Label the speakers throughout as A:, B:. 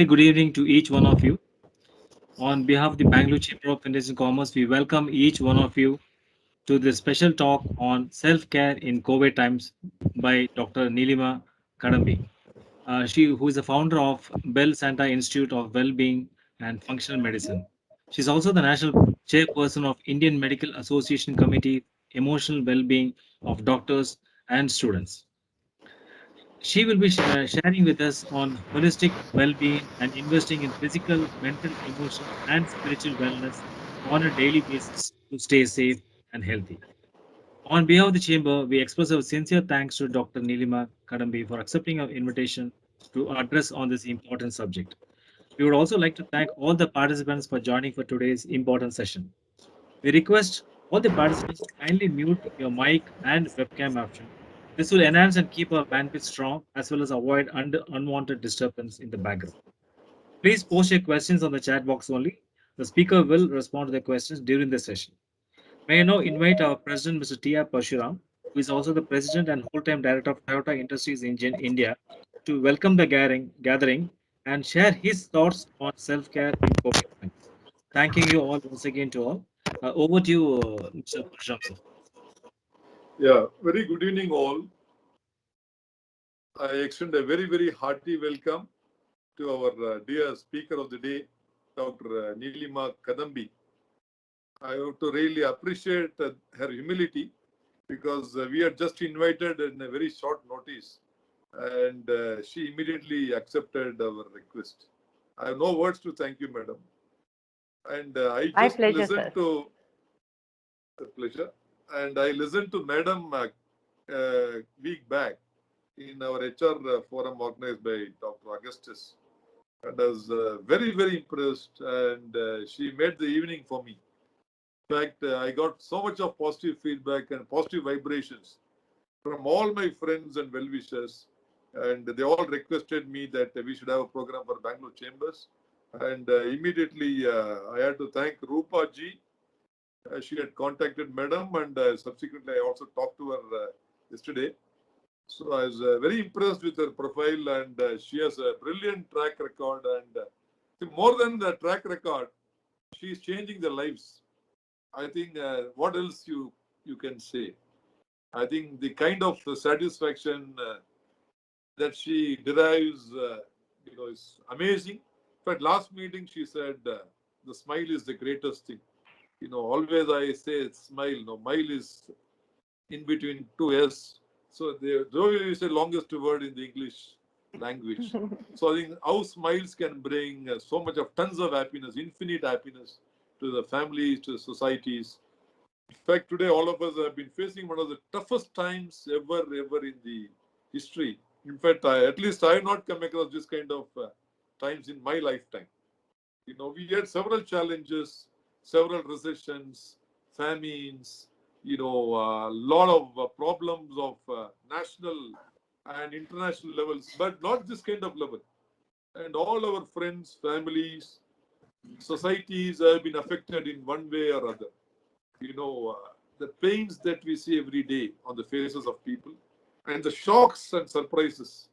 A: good evening to each one of you. On behalf of the Bangalore Chamber of Industry and Commerce, we welcome each one of you to this special talk on self-care in COVID times by Dr. Nilima Kadambi. She who is the founder of Bell Santa Institute of Wellbeing and Functional Medicine. She's also the national chairperson of Indian Medical Association Committee Emotional Wellbeing of Doctors and Students. She will be sharing with us on holistic well-being and investing in physical, mental, emotional, and spiritual wellness on a daily basis to stay safe and healthy. On behalf of the Chamber, we express our sincere thanks to Dr. Nilima Kadambi for accepting our invitation to address on this important subject. We would also like to thank all the participants for joining for today's important session. We request all the participants to kindly mute your mic and webcam option. This will enhance and keep our bandwidth strong as well as avoid unwanted disturbance in the background. Please post your questions on the chat box only. The speaker will respond to the questions during the session. May I now invite our President, Mr. T.R. Parshuram, who is also the President and whole-time Director of Toyota Industries in India, to welcome the gathering and share his thoughts on self-care in COVID times. Thanking you all once again to all. Over to you, Mr. Parshuram, sir.
B: Yeah, very good evening, all. I extend a very hearty welcome to our dear speaker of the day, Dr. Nilima Kadambi. I have to really appreciate her humility because we are just invited in a very short notice and she immediately accepted our request. I have no words to thank you, madam. And I
C: My
B: just
C: pleasure,
B: listened
C: sir.
B: to the pleasure and I listened to madam week back in our HR forum organized by Dr. Augustus. And I was very impressed and she made the evening for me. In fact, I got so much of positive feedback and positive vibrations from all my friends and well-wishers. And they all requested me that we should have a program for Bangalore Chambers. And immediately I had to thank Rupa ji. She had contacted madam and subsequently I also talked to her yesterday. So I was very impressed with her profile and she has a brilliant track record and more than the track record, she is changing their lives. I think what else you can say? I think the kind of satisfaction that she derives, is amazing. In fact, last meeting she said the smile is the greatest thing. Always I say smile. No, mile is in between two S. So though is the longest word in the English language. So I think how smiles can bring so much of tons of happiness, infinite happiness to the families, to the societies. In fact, today all of us have been facing one of the toughest times ever in the history. In fact, at least I have not come across this kind of times in my lifetime. We had several challenges, several recessions, famines, a lot of problems of national and international levels, but not this kind of level. And all our friends, families, societies have been affected in one way or other. The pains that we see every day on the faces of people and the shocks and surprises.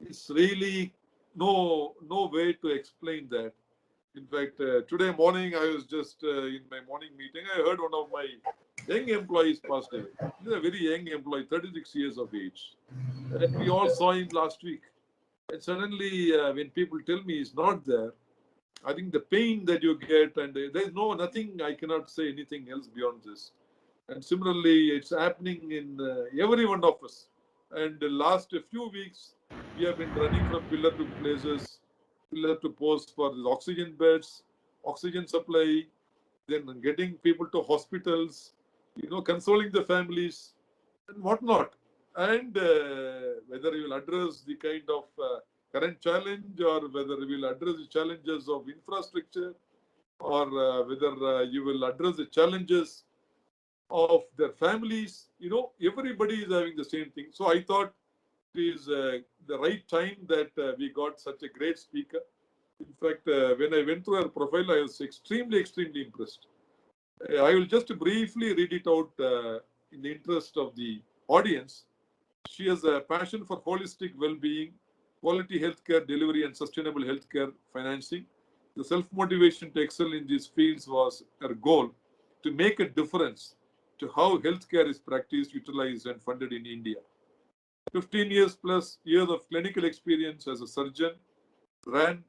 B: It's really no way to explain that. In fact, today morning I was just in my morning meeting. I heard one of my young employees passed away. He's a very young employee, 36 years of age, and we all saw him last week. And suddenly, when people tell me he's not there, I think the pain that you get, and there's nothing. I cannot say anything else beyond this. And similarly, it's happening in every one of us. And the last few weeks, we have been running from pillar to places, pillar to post for the oxygen beds, oxygen supply, then getting people to hospitals, consoling the families and whatnot. And whether you will address the kind of current challenge or whether you will address the challenges of infrastructure or whether you will address the challenges of their families. Everybody is having the same thing. So I thought it is the right time that we got such a great speaker. In fact, when I went through her profile, I was extremely impressed. I will just briefly read it out in the interest of the audience. She has a passion for holistic well-being, quality healthcare delivery and sustainable healthcare financing. The self-motivation to excel in these fields was her goal to make a difference to how healthcare is practiced, utilized, and funded in India. 15 years plus years of clinical experience as a surgeon, ran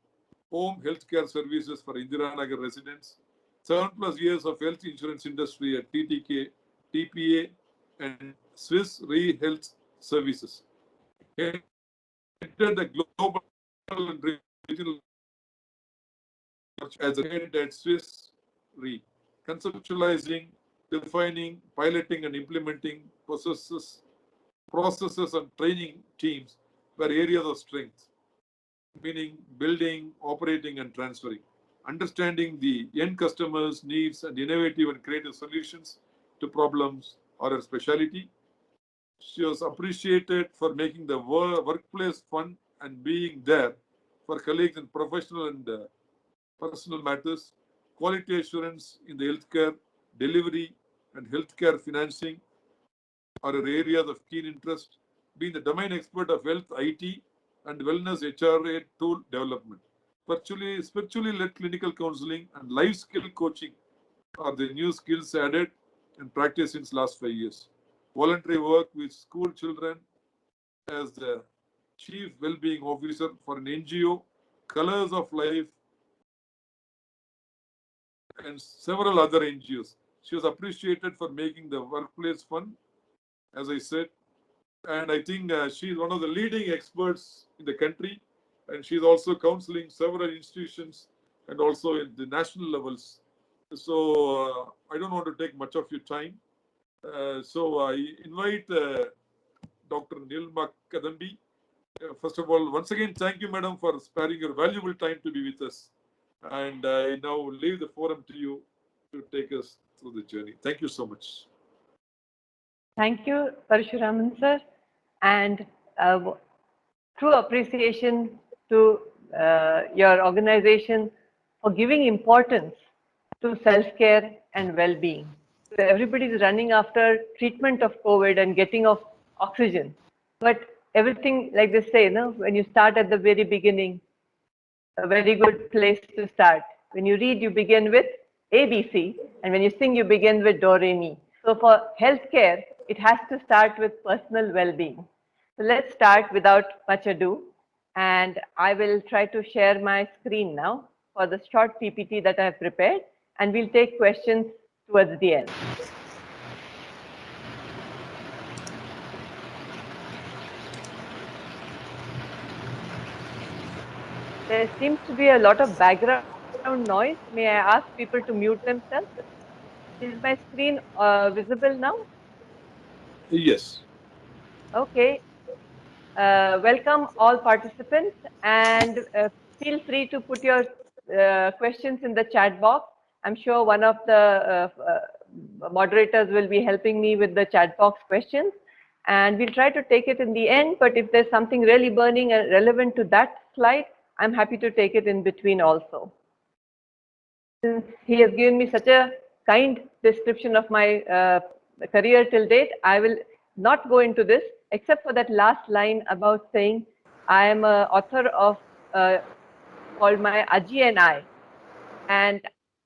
B: home healthcare services for Indiranagar residents, 7 plus years of health insurance industry at TTK, TPA, and Swiss Re Health Services. Headed the global and regional as a head at Swiss Re, conceptualizing, defining, piloting, and implementing processes and training teams were areas of strength, meaning building, operating, and transferring. Understanding the end customers' needs and innovative and creative solutions to problems are her specialty. She was appreciated for making the workplace fun and being there for colleagues in professional and personal matters. Quality assurance in the healthcare delivery and healthcare financing are her areas of keen interest, being the domain expert of health IT and wellness HRA tool development. Spiritually led clinical counseling and life skill coaching are the new skills added and practiced since last 5 years. Voluntary work with school children as the chief well-being officer for an NGO, Colors of Life, and several other NGOs. She was appreciated for making the workplace fun, as I said, and I think she's one of the leading experts in the country, and she's also counseling several institutions and also in the national levels. So I don't want to take much of your time. So I invite Dr. Nilma Kadambi. First of all, once again, thank you, madam, for sparing your valuable time to be with us. And I now leave the forum to you to take us through the journey. Thank you so much.
C: Thank you, Parashuraman sir, and true appreciation to your organization for giving importance to self-care and well-being. So everybody is running after treatment of COVID and getting of oxygen, but everything, like they say, no, when you start at the very beginning, a very good place to start. When you read, you begin with ABC, and when you sing, you begin with Do Re Mi. So for healthcare, it has to start with personal well-being. So let's start without much ado, and I will try to share my screen now for the short PPT that I have prepared, and we'll take questions towards the end. There seems to be a lot of background noise. May I ask people to mute themselves? Is my screen visible now?
B: Yes.
C: Okay. Welcome all participants, and feel free to put your questions in the chat box. I'm sure one of the moderators will be helping me with the chat box questions, and we'll try to take it in the end, but if there's something really burning and relevant to that slide, I'm happy to take it in between also. Since he has given me such a kind description of my career till date, I will not go into this except for that last line about saying I am an author of called My Aji and I. And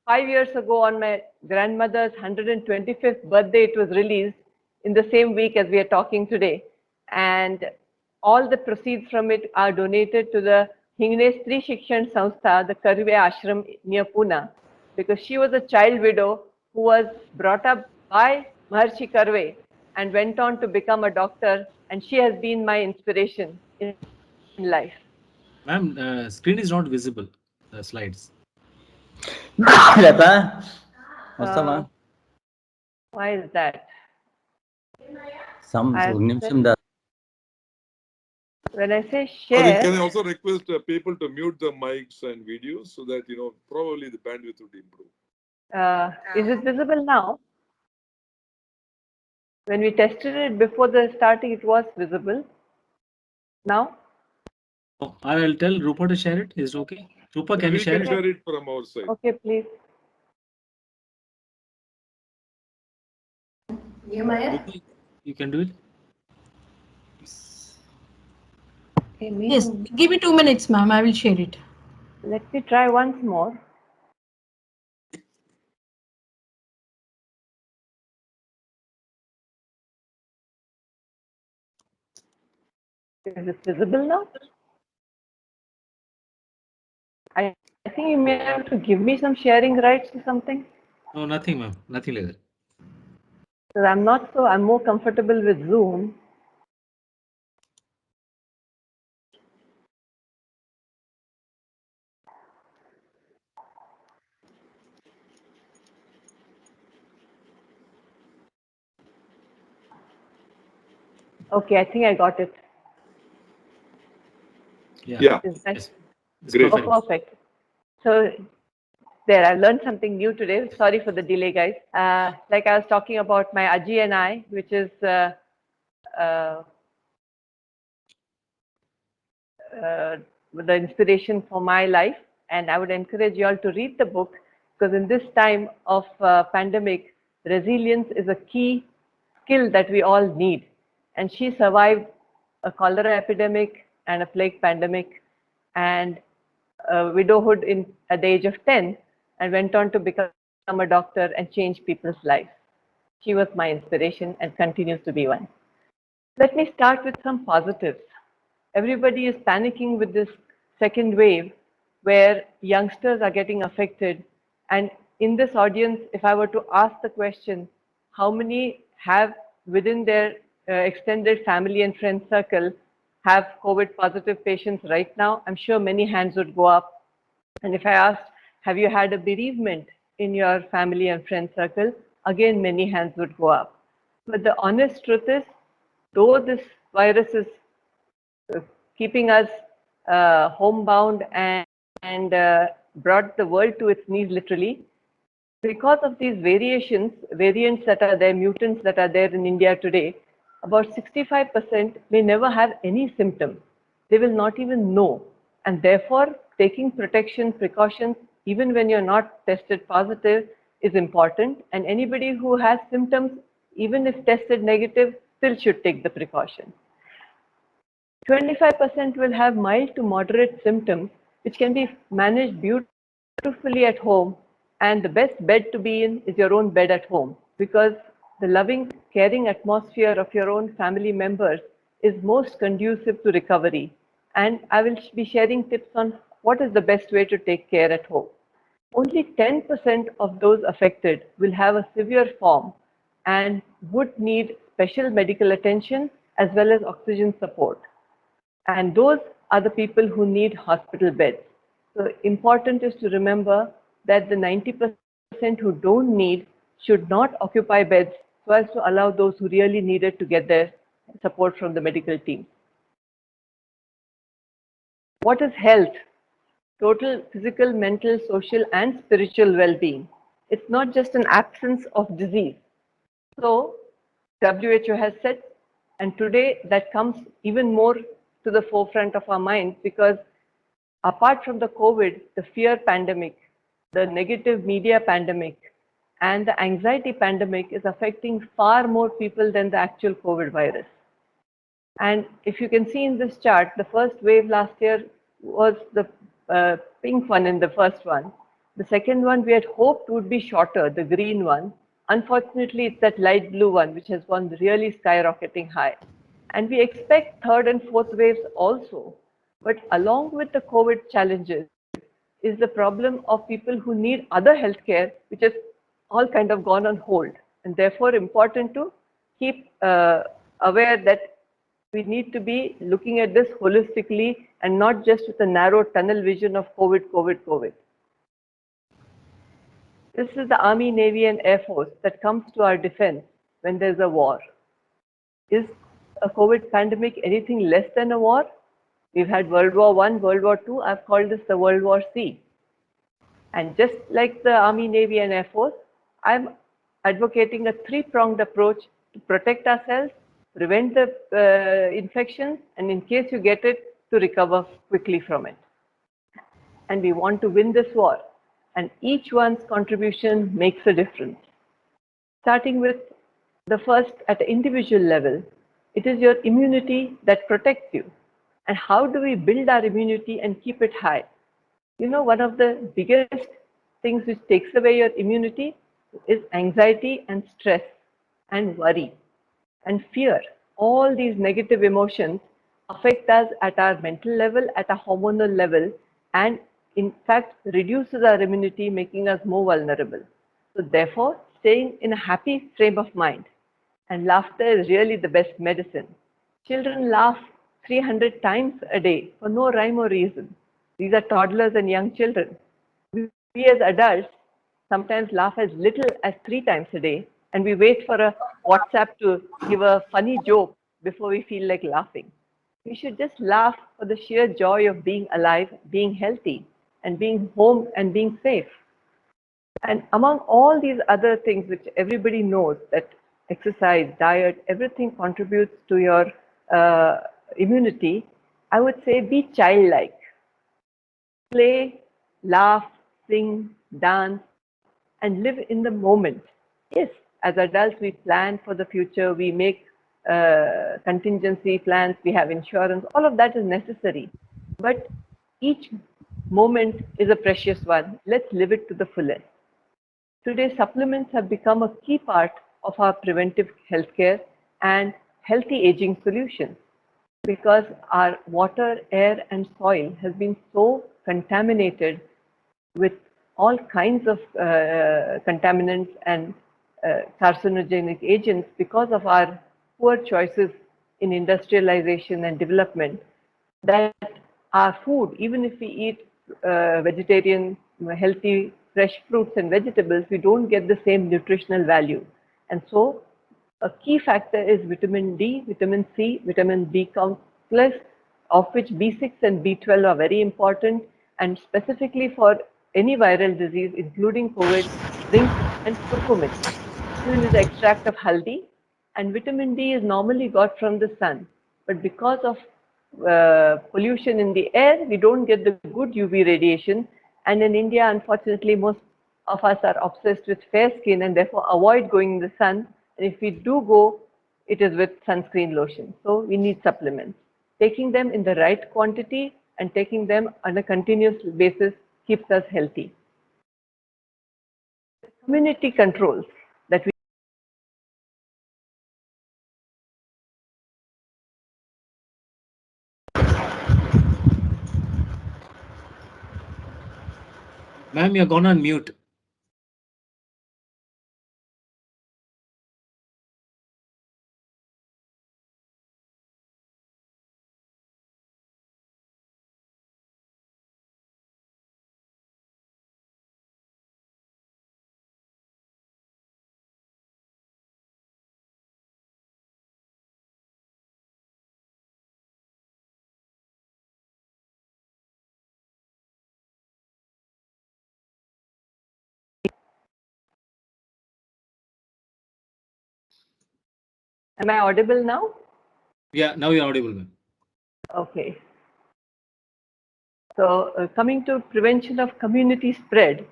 C: 5 years ago on my grandmother's 125th birthday, it was released in the same week as we are talking today. And all the proceeds from it are donated to the Hingne Stri Shikshan Sanstha, the Karve Ashram near Pune, because she was a child widow who was brought up by Maharshi Karve and went on to become a doctor, and she has been my inspiration in life.
A: Ma'am, screen is not visible, the slides.
C: Why is that? When I say share,
B: Can I also request people to mute the mics and videos so that probably the bandwidth would improve.
C: Is it visible now? When we tested it before the starting, it was visible. Now?
A: Oh, I will tell Rupa to share it. Is it okay? Rupa, can you share it?
B: We can share it from our side.
C: Okay, please.
A: Rupa, you can do it.
C: Okay,
D: Yes, give me 2 minutes, ma'am. I will share it.
C: let me try once more. Is it visible now? I think you may have to give me some sharing rights or something.
A: No, nothing, ma'am. Nothing like that.
C: Because I'm more comfortable with Zoom. Okay, I think I got it.
A: Yeah.
B: Yeah,
C: Is that?
A: Yes. It's
B: great.
C: Oh,
A: perfect.
C: perfect. So there, I learned something new today. Sorry for the delay, guys. Like I was talking about my Aji and I, which is uh, the inspiration for my life. And I would encourage you all to read the book because in this time of pandemic, resilience is a key skill that we all need. And she survived a cholera epidemic and a plague pandemic and widowhood at the age of 10 and went on to become a doctor and change people's lives. She was my inspiration and continues to be one. Let me start with some positives. Everybody is panicking with this second wave where youngsters are getting affected. And in this audience, if I were to ask the question, how many have within their extended family and friend circle have COVID positive patients right now? I'm sure many hands would go up. And if I asked, have you had a bereavement in your family and friend circle? Again, many hands would go up. But the honest truth is, though this virus is uh, keeping us homebound and brought the world to its knees literally, because of these variants that are there, mutants that are there in India today, about 65% may never have any symptoms. They will not even know. And therefore, taking protection precautions, even when you're not tested positive, is important. And anybody who has symptoms, even if tested negative, still should take the precaution. 25% will have mild to moderate symptoms, which can be managed beautifully at home. And the best bed to be in is your own bed at home because the loving, caring atmosphere of your own family members is most conducive to recovery. And I will be sharing tips on what is the best way to take care at home. Only 10% of those affected will have a severe form and would need special medical attention as well as oxygen support. And those are the people who need hospital beds. So important is to remember that the 90% who don't need should not occupy beds so as to allow those who really need it to get their support from the medical team. What is health? Total physical, mental, social, and spiritual well-being. It's not just an absence of disease. So WHO has said, and today that comes even more to the forefront of our minds because apart from the COVID, the fear pandemic, the negative media pandemic, and the anxiety pandemic is affecting far more people than the actual COVID virus. And if you can see in this chart, the first wave last year was the pink one in the first one. The second one we had hoped would be shorter, the green one. Unfortunately, it's that light blue one which has gone really skyrocketing high. And we expect third and fourth waves also. But along with the COVID challenges is the problem of people who need other healthcare, which has all kind of gone on hold. And therefore important to keep aware that we need to be looking at this holistically and not just with a narrow tunnel vision of COVID, COVID, COVID. This is the Army, Navy, and Air Force that comes to our defense when there's a war. Is a COVID pandemic anything less than a war? We've had World War I, World War II. I've called this the World War C. And just like the Army, Navy, and Air Force, I'm advocating a three-pronged approach to protect ourselves, prevent the infection, and in case you get it, to recover quickly from it. And we want to win this war. And each one's contribution makes a difference. Starting with the first at the individual level, it is your immunity that protects you. And how do we build our immunity and keep it high? You know, one of the biggest things which takes away your immunity is anxiety and stress and worry and fear. All these negative emotions affect us at our mental level, at a hormonal level, and in fact reduces our immunity, making us more vulnerable. So therefore, staying in a happy frame of mind, and laughter is really the best medicine. Children laugh 300 times a day for no rhyme or reason. These are toddlers and young children. We as adults sometimes laugh as little as 3 times a day, and we wait for a WhatsApp to give a funny joke before we feel like laughing. We should just laugh for the sheer joy of being alive, being healthy, and being home and being safe. And among all these other things which everybody knows, that exercise, diet, everything contributes to your immunity, I would say be childlike. Play, laugh, sing, dance, and live in the moment. Yes, as adults, we plan for the future, we make contingency plans, we have insurance, all of that is necessary. But each moment is a precious one. Let's live it to the fullest. Today, supplements have become a key part of our preventive healthcare and healthy aging solutions because our water, air, and soil has been so contaminated with all kinds of contaminants and carcinogenic agents because of our poor choices in industrialization and development, that our food, even if we eat vegetarian, healthy, fresh fruits and vegetables, we don't get the same nutritional value. And so a key factor is vitamin D, vitamin C, vitamin B complex, of which B6 and B12 are very important, and specifically for any viral disease, including COVID, zinc and curcumin. Curcumin is the extract of haldi, and vitamin D is normally got from the sun. But because of pollution in the air, we don't get the good UV radiation. And in India, unfortunately, most of us are obsessed with fair skin and therefore avoid going in the sun. And if we do go, it is with sunscreen lotion. So we need supplements. Taking them in the right quantity and taking them on a continuous basis keeps us healthy. Community controls that we
A: Ma'am, you're gone on mute.
C: am I audible now?
A: Yeah, now you're audible, ma'am.
C: Okay. So coming to prevention of community spread,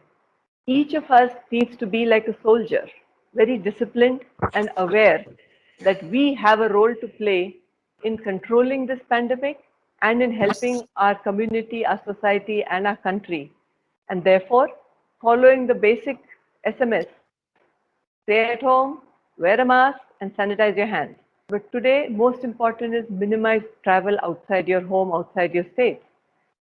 C: each of us needs to be like a soldier, very disciplined and aware that we have a role to play in controlling this pandemic and in helping our community, our society, and our country. And therefore, following the basic SMS: stay at home, wear a mask, and sanitize your hands. But today, most important is minimize travel outside your home, outside your state.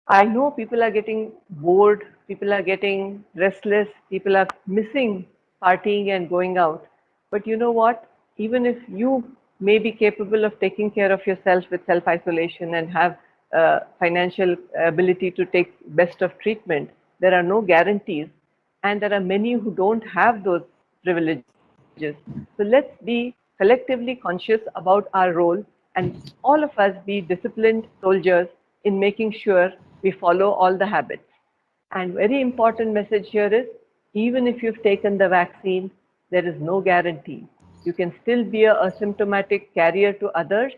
C: I know people are getting bored, people are getting restless, people are missing partying and going out. But you know what? Even if you may be capable of taking care of yourself with self-isolation and have financial ability to take best of treatment, there are no guarantees. And there are many who don't have those privileges. So let's be collectively conscious about our role and all of us be disciplined soldiers in making sure we follow all the habits. And very important message here is, even if you've taken the vaccine, there is no guarantee. You can still be a asymptomatic carrier to others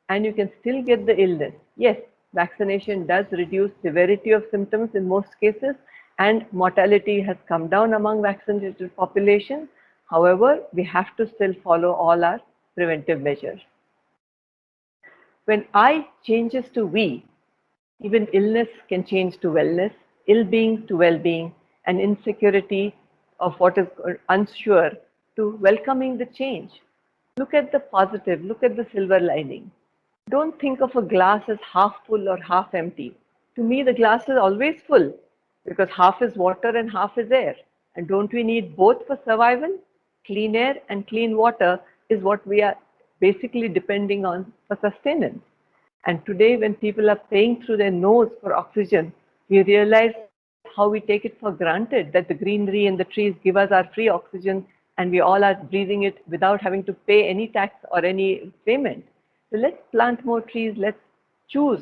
C: and you can still get the illness. Yes, vaccination does reduce severity of symptoms in most cases and mortality has come down among vaccinated population. However, we have to still follow all our preventive measures. When I changes to we, even illness can change to wellness, ill-being to well-being, and insecurity of what is unsure to welcoming the change. Look at the positive, look at the silver lining. Don't think of a glass as half full or half empty. To me, the glass is always full because half is water and half is air. And don't we need both for survival? Clean air and clean water is what we are basically depending on for sustenance. And today, when people are paying through their nose for oxygen, we realize how we take it for granted that the greenery and the trees give us our free oxygen and we all are breathing it without having to pay any tax or any payment. So let's plant more trees, let's choose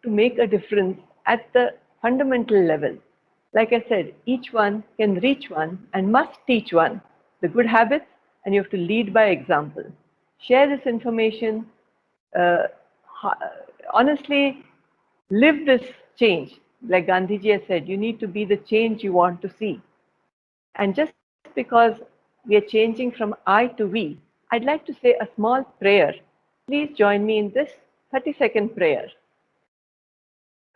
C: to make a difference at the fundamental level. Like I said, each one can reach one and must teach one the good habits, and you have to lead by example. Share this information, uh, honestly, live this change. Like Gandhiji has said, you need to be the change you want to see. And just because we are changing from I to we, I'd like to say a small prayer. Please join me in this 30-second prayer.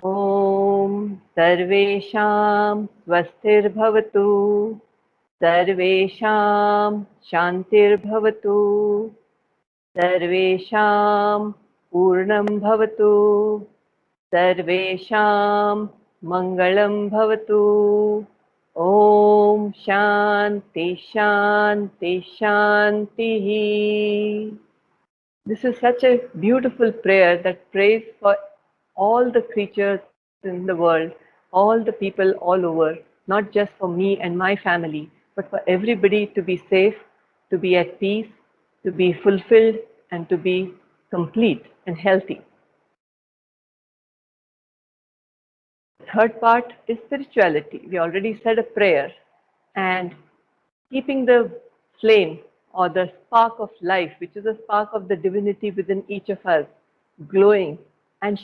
C: ॐ सर्वेषां स्वस्तिर्भवतु, सर्वेषां शान्तिर्भवतु, सर्वेषां पूर्णं भवतु, सर्वेषां मङ्गलं भवतु. ॐ शान्ति शान्ति शान्तिः. This is such a beautiful prayer that prays for all the creatures in the world, all the people all over, not just for me and my family, but for everybody to be safe, to be at peace, to be fulfilled, and to be complete and healthy. Third part is spirituality. We already said a prayer, and keeping the flame or the spark of life, which is a spark of the divinity within each of us, glowing and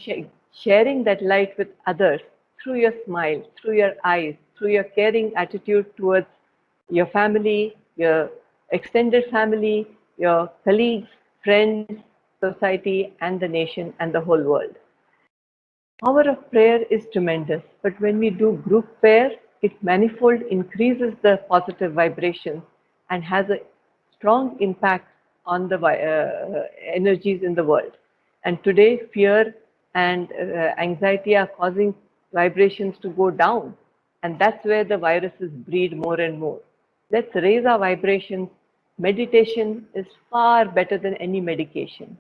C: sharing that light with others through your smile, through your eyes, through your caring attitude towards your family, your extended family, your colleagues, friends, society, and the nation and the whole world. Power of prayer is tremendous, but when we do group prayer, it manifold increases the positive vibration and has a strong impact on the energies in the world. And today, fear and anxiety are causing vibrations to go down, and that's where the viruses breed more and more. Let's raise our vibrations. Meditation is far better than any medication.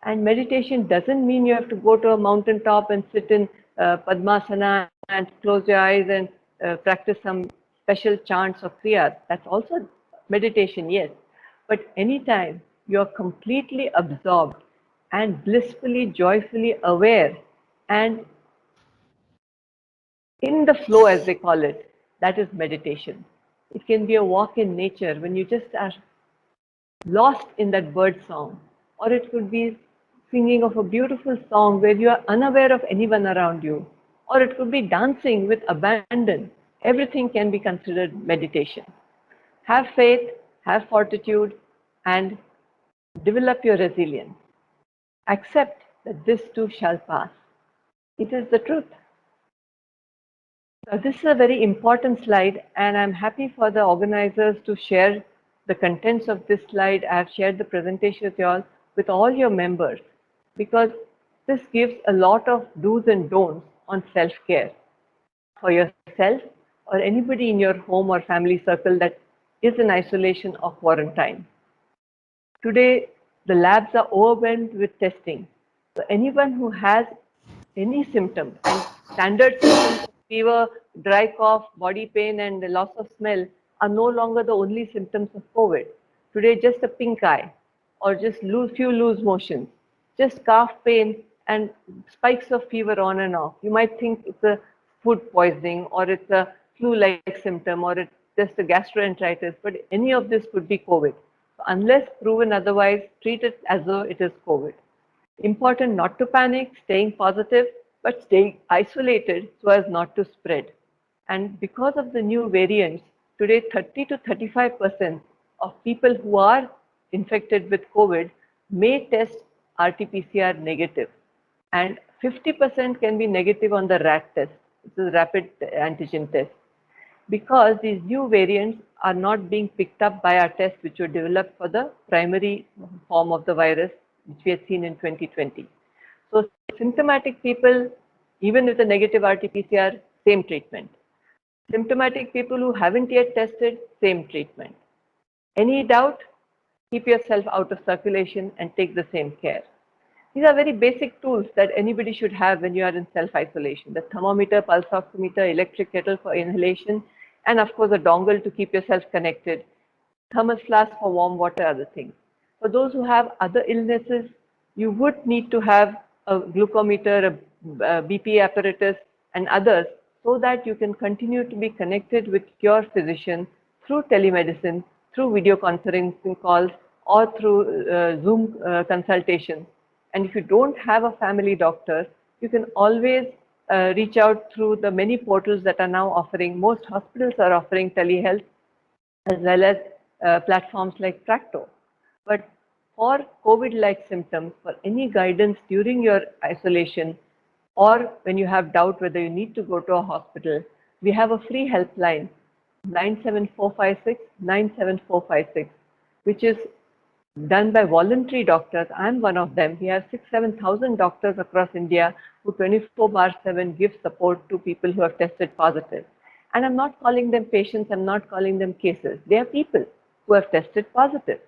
C: And meditation doesn't mean you have to go to a mountaintop and sit in Padmasana and close your eyes and practice some special chants or kriyas. That's also meditation, yes. But anytime you're completely absorbed and blissfully, joyfully aware and in the flow, as they call it, that is meditation. It can be a walk in nature when you just are lost in that bird song, or it could be singing of a beautiful song where you are unaware of anyone around you, or it could be dancing with abandon. Everything can be considered meditation. Have faith, have fortitude, and develop your resilience. Accept that this too shall pass. It is the truth. So this is a very important slide, and I'm happy for the organizers to share the contents of this slide. I have shared the presentation with all your members, because this gives a lot of do's and don'ts on self-care for yourself or anybody in your home or family circle that is in isolation or quarantine. Today, the labs are overwhelmed with testing. So anyone who has any symptom, and standard symptoms, fever, dry cough, body pain, and the loss of smell are no longer the only symptoms of COVID. Today, just a pink eye, or just few loose motions, just cough pain and spikes of fever on and off. You might think it's a food poisoning, or it's a flu-like symptom, or it's just a gastroenteritis, but any of this could be COVID. So unless proven otherwise, treat it as though it is COVID. Important not to panic, staying positive, but staying isolated so as not to spread. And because of the new variants, today 30 to 35% of people who are infected with COVID may test RT-PCR negative, and 50% can be negative on the RAT test, which is rapid antigen test, because these new variants are not being picked up by our tests which were developed for the primary form of the virus, which we had seen in 2020. So symptomatic people, even with a negative RT-PCR, same treatment. Symptomatic people who haven't yet tested, same treatment. Any doubt? Keep yourself out of circulation and take the same care. These are very basic tools that anybody should have when you are in self-isolation. The thermometer, pulse oximeter, electric kettle for inhalation, and of course a dongle to keep yourself connected. Thermos flask for warm water, other things. For those who have other illnesses, you would need to have a glucometer, a BP apparatus, and others, so that you can continue to be connected with your physician through telemedicine, through video conferencing calls, or through Zoom consultations. And if you don't have a family doctor, you can always reach out through the many portals that are now offering. Most hospitals are offering telehealth, as well as platforms like Tracto. But for COVID-like symptoms, for any guidance during your isolation, or when you have doubt whether you need to go to a hospital, we have a free helpline, 97456, 97456, which is done by voluntary doctors. I'm one of them. We have 6,000-7,000 doctors across India who 24/7 give support to people who have tested positive. And I'm not calling them patients, I'm not calling them cases. They are people who have tested positive.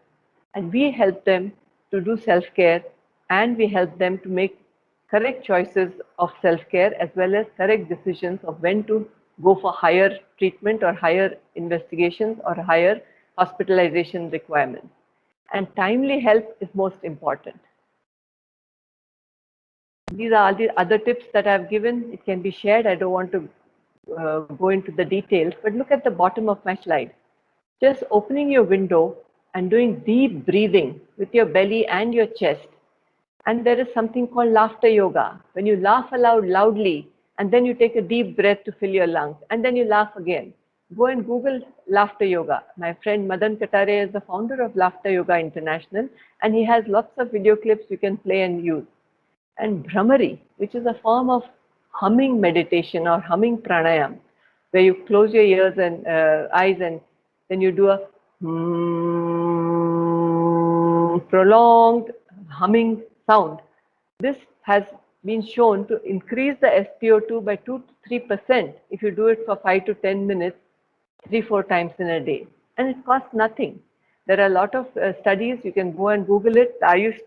C: And we help them to do self-care, and we help them to make correct choices of self-care, as well as correct decisions of when to go for higher treatment or higher investigations or higher hospitalization requirements. And timely help is most important. These are all the other tips that I've given. It can be shared. I don't want to go into the details, but look at the bottom of my slide. Just opening your window and doing deep breathing with your belly and your chest. And there is something called laughter yoga. When you laugh aloud loudly, and then you take a deep breath to fill your lungs, and then you laugh again. Go and Google laughter yoga. My friend Madan Katare is the founder of Laughter Yoga International, and he has lots of video clips you can play and use. And Bhramari, which is a form of humming meditation or humming pranayam, where you close your ears and eyes, and then you do a prolonged humming sound. This has been shown to increase the SpO2 by 2 to 3% if you do it for 5 to 10 minutes, 3-4 times in a day. And it costs nothing. There are a lot of studies, you can go and Google it. Ayush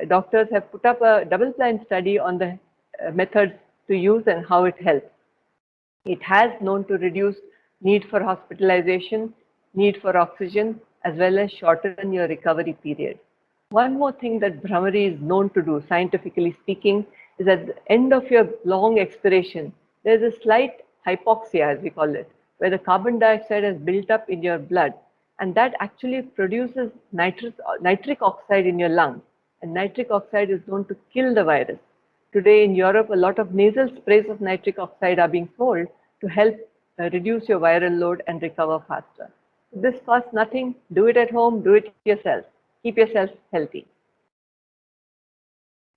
C: doctors have put up a double-blind study on the methods to use and how it helps. It has known to reduce need for hospitalization, need for oxygen, as well as shorten your recovery period. One more thing that Bhramari is known to do, scientifically speaking, is at the end of your long expiration, there is a slight hypoxia, as we call it, where the carbon dioxide has built up in your blood, and that actually produces nitric oxide in your lungs. And nitric oxide is known to kill the virus. Today in Europe, a lot of nasal sprays of nitric oxide are being sold to help reduce your viral load and recover faster. This costs nothing. Do it at home, do it yourself. Keep yourself healthy.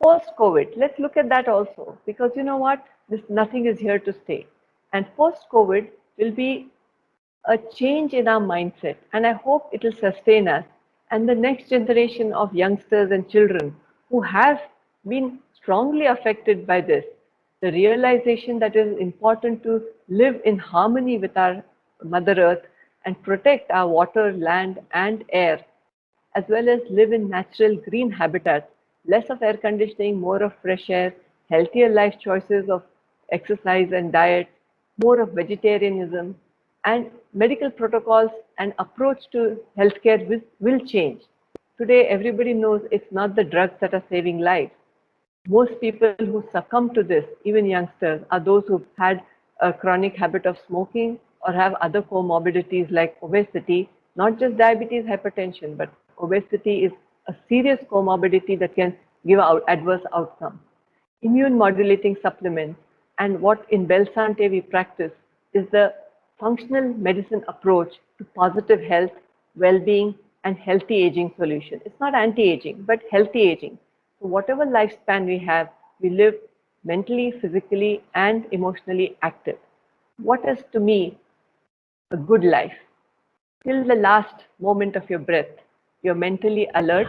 C: Post-COVID, let's look at that also, because you know what? Nothing is here to stay. And post-COVID will be a change in our mindset, and I hope it will sustain us and the next generation of youngsters and children who have been strongly affected by this. The realization that it is important to live in harmony with our Mother Earth and protect our water, land, and air, as well as live in natural green habitats, less of air conditioning, more of fresh air, healthier life choices of exercise and diet, more of vegetarianism, and medical protocols and approach to healthcare will change. Today, everybody knows it's not the drugs that are saving lives. Most people who succumb to this, even youngsters, are those who've had a chronic habit of smoking or have other comorbidities like obesity, not just diabetes, hypertension, but obesity is a serious comorbidity that can give out adverse outcomes. Immune modulating supplements, and what in Belsante we practice is the functional medicine approach to positive health, well-being, and healthy aging solution. It's not anti-aging, but healthy aging. So whatever lifespan we have, we live mentally, physically, and emotionally active. What is to me a good life? Till the last moment of your breath, you're mentally alert,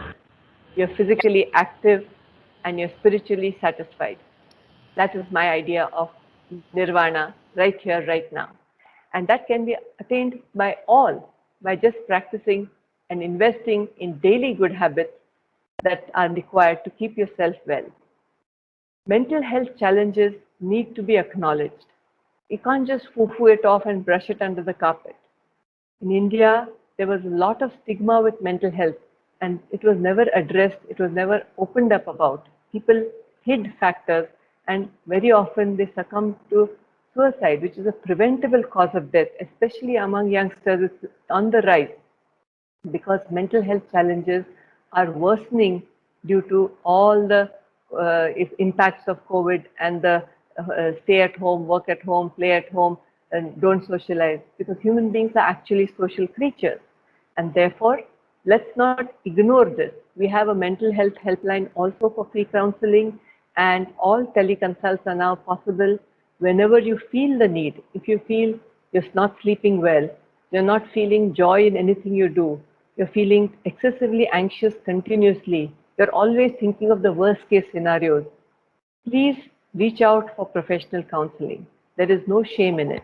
C: you're physically active, and you're spiritually satisfied. That is my idea of nirvana right here, right now. And that can be attained by all by just practicing and investing in daily good habits that are required to keep yourself well. Mental health challenges need to be acknowledged. You can't just foo-foo it off and brush it under the carpet. In India, there was a lot of stigma with mental health, and it was never addressed, it was never opened up about. People hid factors, and very often they succumb to suicide, which is a preventable cause of death, especially among youngsters. It's on the rise because mental health challenges are worsening due to all the impacts of COVID and the stay at home, work at home, play at home, and don't socialize, because human beings are actually social creatures. And therefore, let's not ignore this. We have a mental health helpline also for free counseling, and all teleconsults are now possible whenever you feel the need. If you feel you're not sleeping well, you're not feeling joy in anything you do, you're feeling excessively anxious continuously, you're always thinking of the worst case scenarios, please reach out for professional counseling. There is no shame in it.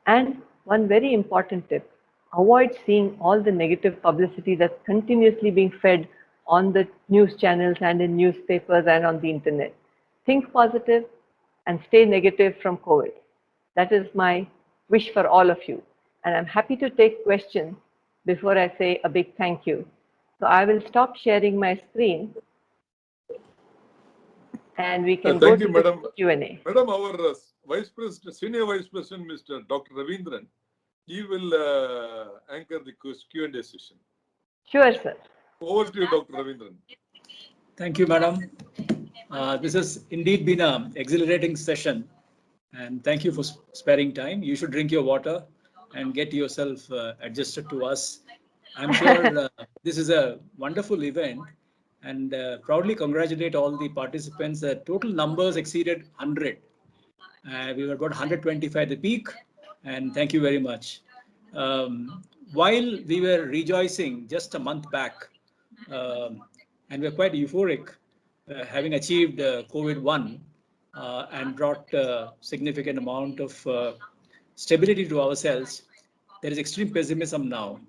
C: And one very important tip, avoid seeing all the negative publicity that's continuously being fed on the news channels and in newspapers and on the internet. Think positive and stay negative from COVID. That is my wish for all of you. And I'm happy to take questions before I say a big thank you. So I will stop sharing my screen and we can go
B: Thank
C: to
B: you,
C: the
B: Madam.
C: Q&A.
B: Madam, our Vice President, Senior Vice President, Mr. Dr. Ravindran, he will anchor the Q&A session.
C: Sure, sir.
B: Over to you, Dr. Ravindran.
E: Thank you, Madam. This has indeed been an exhilarating session, and thank you for sparing time. You should drink your water and get yourself adjusted to us. I'm sure this is a wonderful event, and proudly congratulate all the participants. The total numbers exceeded 100. We were about 125 at the peak, and thank you very much. While we were rejoicing just a month back, and we're quite euphoric, having achieved COVID-1 and brought a significant amount of stability to ourselves, there is extreme pessimism now.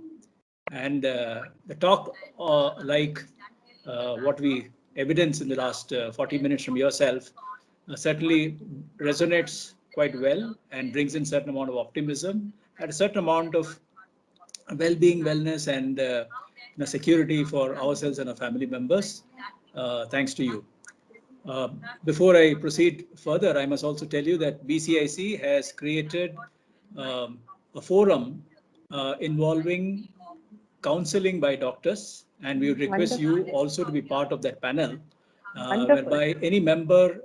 E: And the talk like what we evidenced in the last 40 minutes from yourself certainly resonates quite well and brings in certain amount of optimism and a certain amount of well-being, wellness, and security for ourselves and our family members. Thanks to you. Before I proceed further, I must also tell you that BCIC has created a forum involving counseling by doctors, and we would request you also to be part of that panel, whereby any member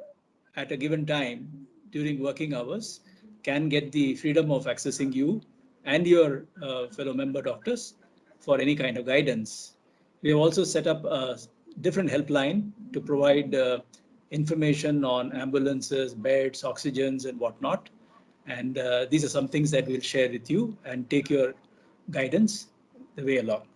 E: at a given time during working hours can get the freedom of accessing you and your fellow member doctors for any kind of guidance. We have also set up a different helpline to provide information on ambulances, beds, oxygens, and whatnot. And these are some things that we'll share with you and take your guidance the way along.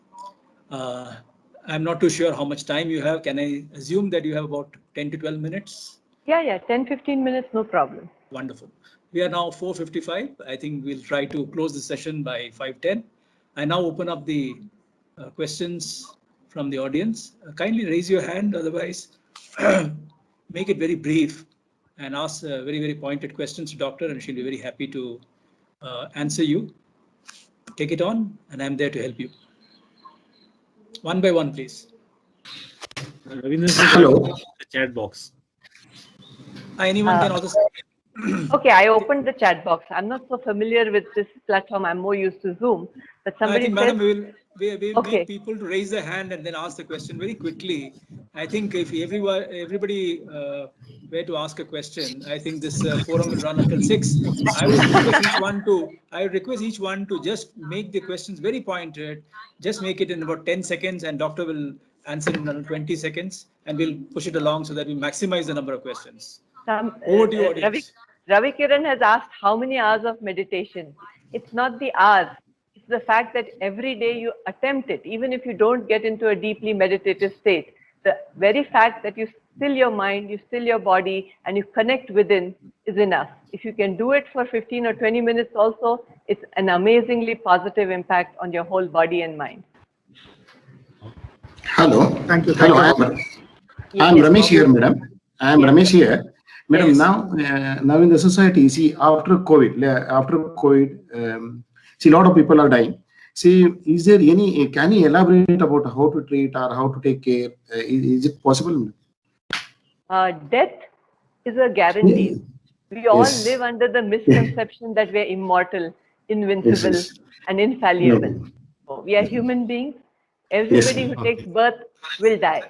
E: I'm not too sure how much time you have. Can I assume that you have about 10 to 12 minutes?
C: Yeah, 10, 15 minutes, no problem.
E: Wonderful. We are now 4:55. I think we'll try to close the session by 5:10. I now open up the questions from the audience. Kindly raise your hand, otherwise make it very brief and ask very, very pointed questions to doctor, and she'll be very happy to answer you. Take it on, and I'm there to help you. One by one, please.
A: Hello. The chat box.
E: Anyone can also.
C: Okay, I opened the chat box. I'm not so familiar with this platform. I'm more used to Zoom. But somebody
E: I think,
C: said,
E: Madam, we'll need people to raise their hand and then ask the question very quickly. I think if everybody where to ask a question. I think this forum will run until 6. I would request each one to just make the questions very pointed. Just make it in about 10 seconds, and doctor will answer in another 20 seconds, and we'll push it along so that we maximize the number of questions. Over to you, audience.
C: Ravi Kiran has asked how many hours of meditation. It's not the hours. It's the fact that every day you attempt it, even if you don't get into a deeply meditative state. The very fact that you still your mind, you still your body, and you connect within is enough. If you can do it for 15 or 20 minutes also, it's an amazingly positive impact on your whole body and mind.
F: Hello.
G: Thank you.
F: Hello. I'm
C: Yes.
F: Ramesh here, madam. I'm
C: Yes.
F: Ramesh here. Madam,
E: Yes.
F: now in the society, see, after COVID, see, a lot of people are dying. See, is there any, can you elaborate about how to treat or how to take care? Is it possible?
C: Death is a guarantee. We all
F: Yes.
C: live under the misconception that we are immortal, invincible,
F: Yes.
C: and infallible.
F: No.
C: So we are human beings. Everybody who takes birth will die.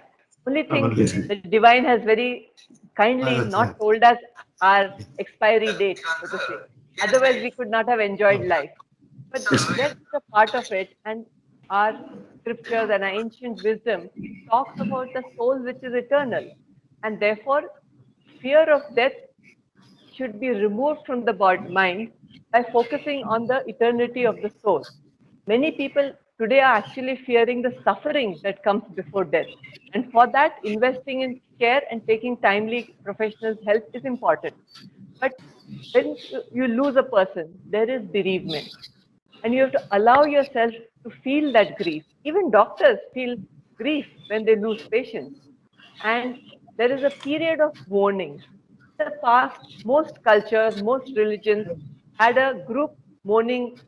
C: Only thing
F: Yes.
C: the divine has very kindly not told us our expiry date, so to say. Otherwise, we could not have enjoyed life. But death is a part of it, and our scriptures and our ancient wisdom talks about the soul which is eternal. And therefore, fear of death should be removed from the mind by focusing on the eternity of the soul. Many people today are actually fearing the suffering that comes before death. And for that, investing in care and taking timely professional help is important. But when you lose a person, there is bereavement. And you have to allow yourself to feel that grief. Even doctors feel grief when they lose patients. And there is a period of mourning. In the past, most cultures, most religions had a group mourning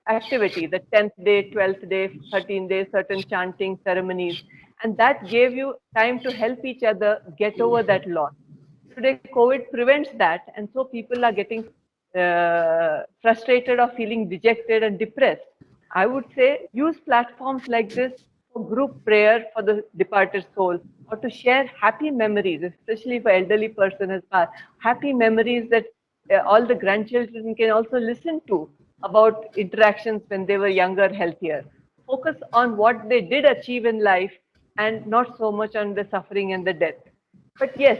C: activity, the 10th day, 12th day, 13th day, certain chanting ceremonies. And that gave you time to help each other get over that loss. Today, COVID prevents that. And so people are getting frustrated or feeling dejected and depressed. I would say use platforms like this for group prayer for the departed soul, or to share happy memories, especially if an elderly person has passed. Happy memories that all the grandchildren can also listen to about interactions when they were younger, healthier. Focus on what they did achieve in life and not so much on the suffering and the death. But yes,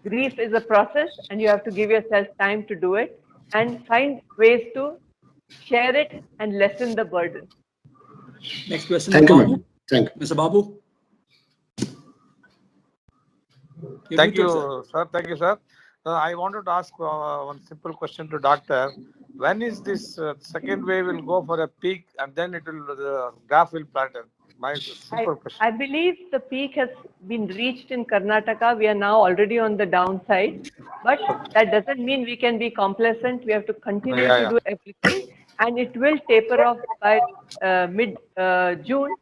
C: grief is a process and you have to give yourself time to do it and find ways to share it and lessen the burden.
E: Next question,
F: Thank you,
E: Babu.
F: madam. Thank you.
E: Mr. Babu.
G: Thank you, sir. Thank you, sir. I wanted to ask one simple question to doctor. When is this second wave will go for a peak and then it will the graph will flatten? My simple question.
C: I believe the peak has been reached in Karnataka. We are now already on the downside, but that doesn't mean we can be complacent. We have to continue to do everything, and it will taper off by mid-June,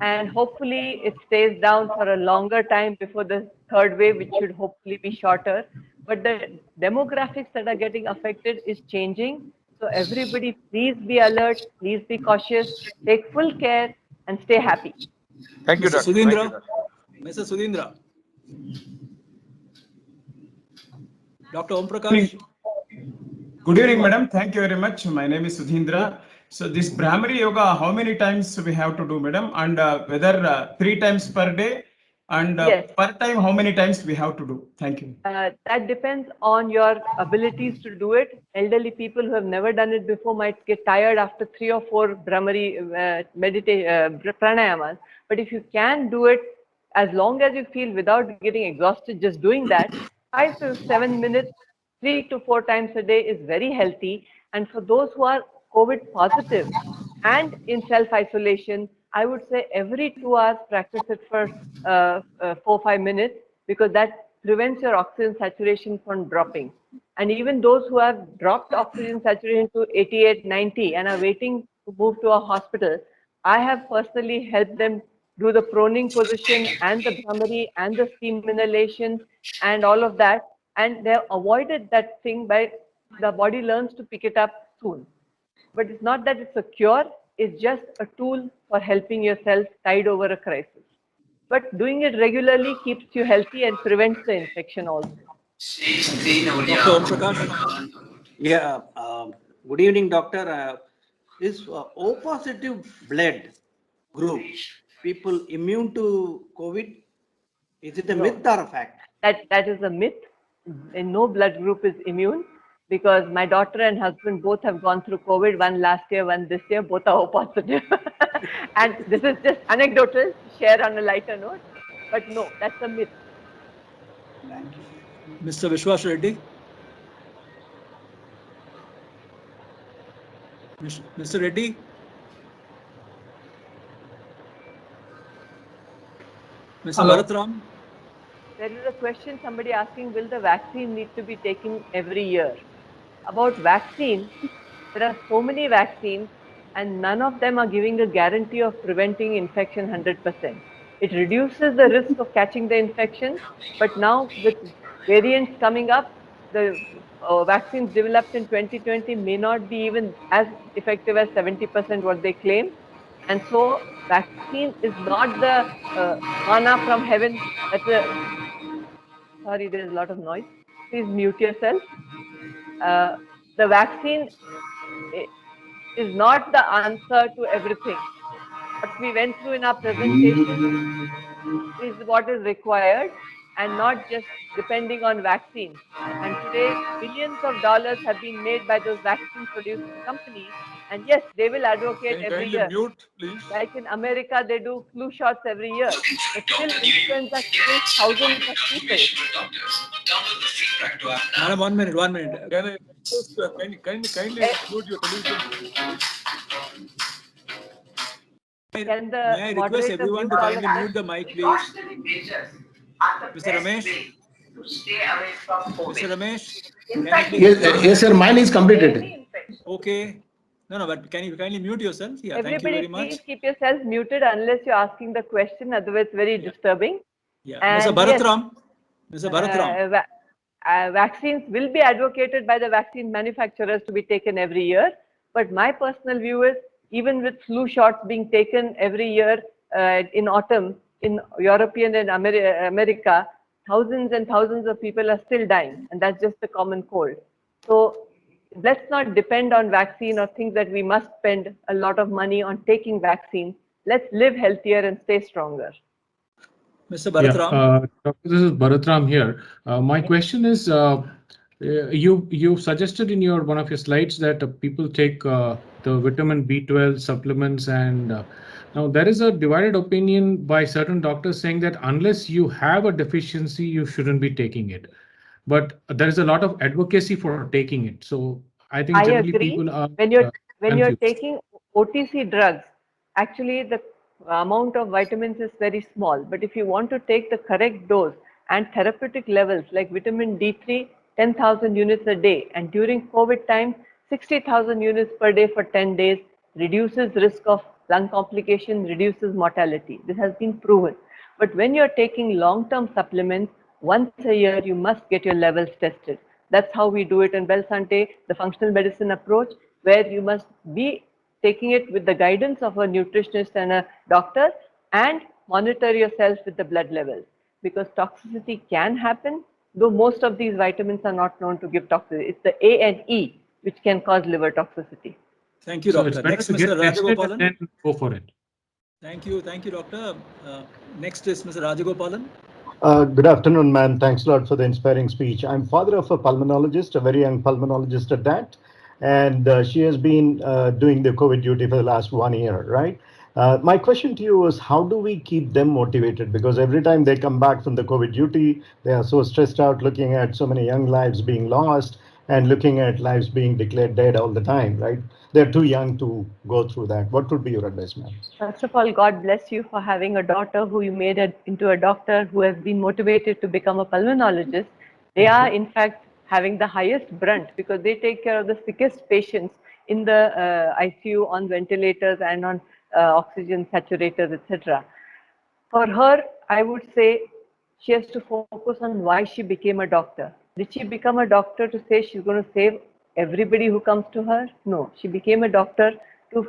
C: and hopefully it stays down for a longer time before the third wave, which should hopefully be shorter. But the demographics that are getting affected is changing. So everybody, please be alert, please be cautious, take full care, and stay happy.
G: Thank you,
E: Mr.
G: doctor.
E: Sudhindra.
G: Thank you,
E: Mr. Sudhindra. Dr. Om Prakash.
H: Good evening, madam. Thank you very much. My name is Sudhindra. So this Brahmari Yoga, how many times we have to do, madam? And whether 3 times per day and
C: Yes.
H: per time, how many times we have to do? Thank you.
C: That depends on your abilities to do it. Elderly people who have never done it before might get tired after 3 or 4 Brahmari pranayamas. But if you can do it as long as you feel without getting exhausted, just doing that, 5 to 7 minutes, 3 to 4 times a day is very healthy. And for those who are COVID positive and in self-isolation, I would say every 2 hours practice it for 4-5 minutes, because that prevents your oxygen saturation from dropping. And even those who have dropped oxygen saturation to 88, 90 and are waiting to move to a hospital, I have personally helped them do the proning position and the Brahmari and the steam inhalation and all of that. And they have avoided that thing by the body learns to pick it up soon. But it's not that it's a cure, it's just a tool for helping yourself tide over a crisis. but doing it regularly keeps you healthy and prevents the infection also.
E: Dr. Om Prakash.
I: Yeah, good evening, doctor. This O positive blood group, people immune to COVID, is it a
C: No.
I: myth or a fact?
C: That is a myth. And no blood group is immune, because my daughter and husband both have gone through COVID, one last year, one this year, both are O positive. And this is just anecdotal, share on a lighter note. But no, that's a myth.
I: Thank you.
E: Mr. Vishwas Reddy. Mr. Reddy. Mr.
H: Hello.
E: Bharatram.
C: There is a question somebody asking, will the vaccine need to be taken every year? About vaccine, there are so many vaccines and none of them are giving a guarantee of preventing infection 100%. It reduces the risk of catching the infection, but now with variants coming up, the vaccines developed in 2020 may not be even as effective as 70% what they claim. And so vaccine is not the manna from heaven. Sorry, there is a lot of noise. Please mute yourself. The vaccine is not the answer to everything. What we went through in our presentation is what is required, and not just depending on vaccines. And today, billions of dollars have been made by those vaccine producing companies. And yes, they will advocate every year.
B: Mute, please.
C: Like in America, they do flu shots every year. But still, influenza kills thousands of people.
E: Madam, 1 minute, 1 minute.
B: Can I just kindly mute your television?
C: Can the
E: May I request
C: moderator
E: everyone
C: mute
E: to
C: all of
E: kindly
C: them?
E: mute the mic, please? Mr. Ramesh. Mr. Ramesh. Can you please-
F: Yes, sir. Mine is completed.
E: Okay. No, but can you kindly mute yourself? Yeah, thank you
C: Everybody,
E: very much.
C: please keep yourselves muted unless you're asking the question. Otherwise, it's very disturbing.
E: Yeah,
C: And
E: Mr. Bharatram. Mr. Bharatram.
C: Vaccines will be advocated by the vaccine manufacturers to be taken every year. But my personal view is, even with flu shots being taken every year in autumn in European and America, thousands and thousands of people are still dying, and that's just a common cold. So let's not depend on vaccine or think that we must spend a lot of money on taking vaccines. Let's live healthier and stay stronger.
E: Mr. Bharatram.
J: Yeah, Doctor, this is Bharatram here. My question is, you suggested in your one of your slides that people take the vitamin B12 supplements, and now there is a divided opinion by certain doctors saying that unless you have a deficiency, you shouldn't be taking it. But there is a lot of advocacy for taking it. So I think
C: I
J: generally
C: agree.
J: people are
C: When you're
J: confused.
C: taking OTC drugs, actually the amount of vitamins is very small. But if you want to take the correct dose and therapeutic levels like vitamin D3, 10,000 units a day, and during COVID time, 60,000 units per day for 10 days reduces risk of lung complications, reduces mortality. This has been proven. But when you're taking long-term supplements, once a year, you must get your levels tested. That's how we do it in Belsante, the functional medicine approach, where you must be taking it with the guidance of a nutritionist and a doctor, and monitor yourself with the blood levels, because toxicity can happen, though most of these vitamins are not known to give toxicity. It's the A and E which can cause liver toxicity.
E: Thank you,
J: So it's
E: Doctor.
J: better
E: Next,
J: to get
E: Mr.
J: tested and
E: Rajagopalan.
J: then go for it.
E: Thank you, Doctor. Next is Mr. Rajagopalan.
K: Good afternoon, ma'am. Thanks a lot for the inspiring speech. I'm father of a pulmonologist, a very young pulmonologist at that. And she has been doing the COVID duty for the last 1 year, right? My question to you is, how do we keep them motivated? Because every time they come back from the COVID duty, they are so stressed out looking at so many young lives being lost and looking at lives being declared dead all the time, right? They're too young to go through that. What would be your advice, ma'am?
C: First of all, God bless you for having a daughter who you made into a doctor who has been motivated to become a pulmonologist. They are, in fact, having the highest brunt because they take care of the sickest patients in the ICU, on ventilators and on oxygen saturators, etc. For her, I would say she has to focus on why she became a doctor. Did she become a doctor to say she's going to save everybody who comes to her? No, she became a doctor to